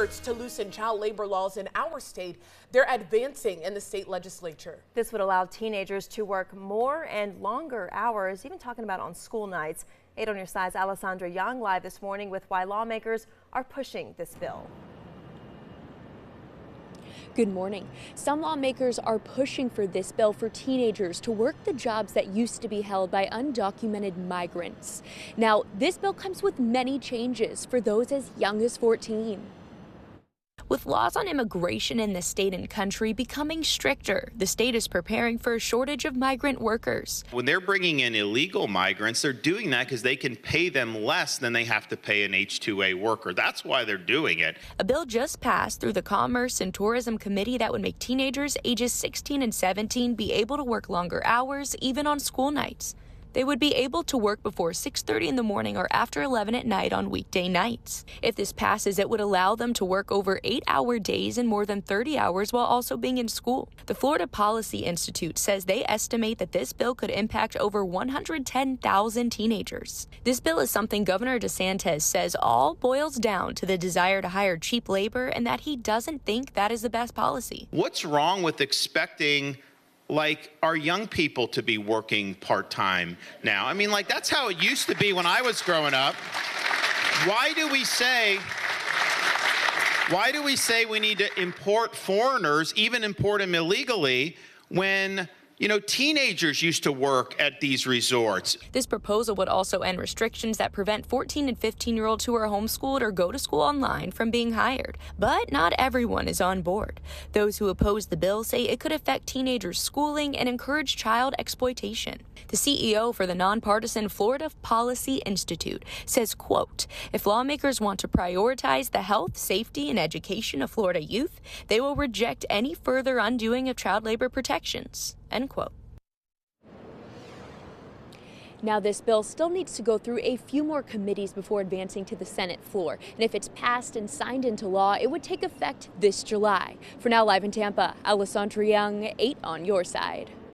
efforts to loosen child labor laws in our state, they're advancing in the state legislature. This would allow teenagers to work more and longer hours, even talking about on school nights. 8 on your side's Alessandra Young live this morning with why lawmakers are pushing this bill. Good morning. Some lawmakers are pushing for this bill for teenagers to work the jobs that used to be held by undocumented migrants. Now, this bill comes with many changes for those as young as 14. With laws on immigration in the state and country becoming stricter, the state is preparing for a shortage of migrant workers. When they're bringing in illegal migrants, they're doing that because they can pay them less than they have to pay an H-2A worker. That's why they're doing it. A bill just passed through the Commerce and Tourism Committee that would make teenagers ages 16 and 17 be able to work longer hours, even on school nights. They would be able to work before 6:30 in the morning or after 11 at night on weekday nights. If this passes, it would allow them to work over 8-hour days and more than 30 hours while also being in school. The Florida Policy Institute says they estimate that this bill could impact over 110,000 teenagers. This bill is something Governor DeSantis says all boils down to the desire to hire cheap labor and that he doesn't think that is the best policy. What's wrong with expecting our young people to be working part-time now? I mean, that's how it used to be when I was growing up. Why do we say we need to import foreigners, even import them illegally, when teenagers used to work at these resorts? This proposal would also end restrictions that prevent 14 and 15-year-olds who are homeschooled or go to school online from being hired. But not everyone is on board. Those who oppose the bill say it could affect teenagers' schooling and encourage child exploitation. The CEO for the nonpartisan Florida Policy Institute says, quote, "If lawmakers want to prioritize the health, safety, and education of Florida youth, they will reject any further undoing of child labor protections." End quote. Now, this bill still needs to go through a few more committees before advancing to the Senate floor. And if it's passed and signed into law, it would take effect this July. For now, live in Tampa, Alessandra Young, 8 on your side.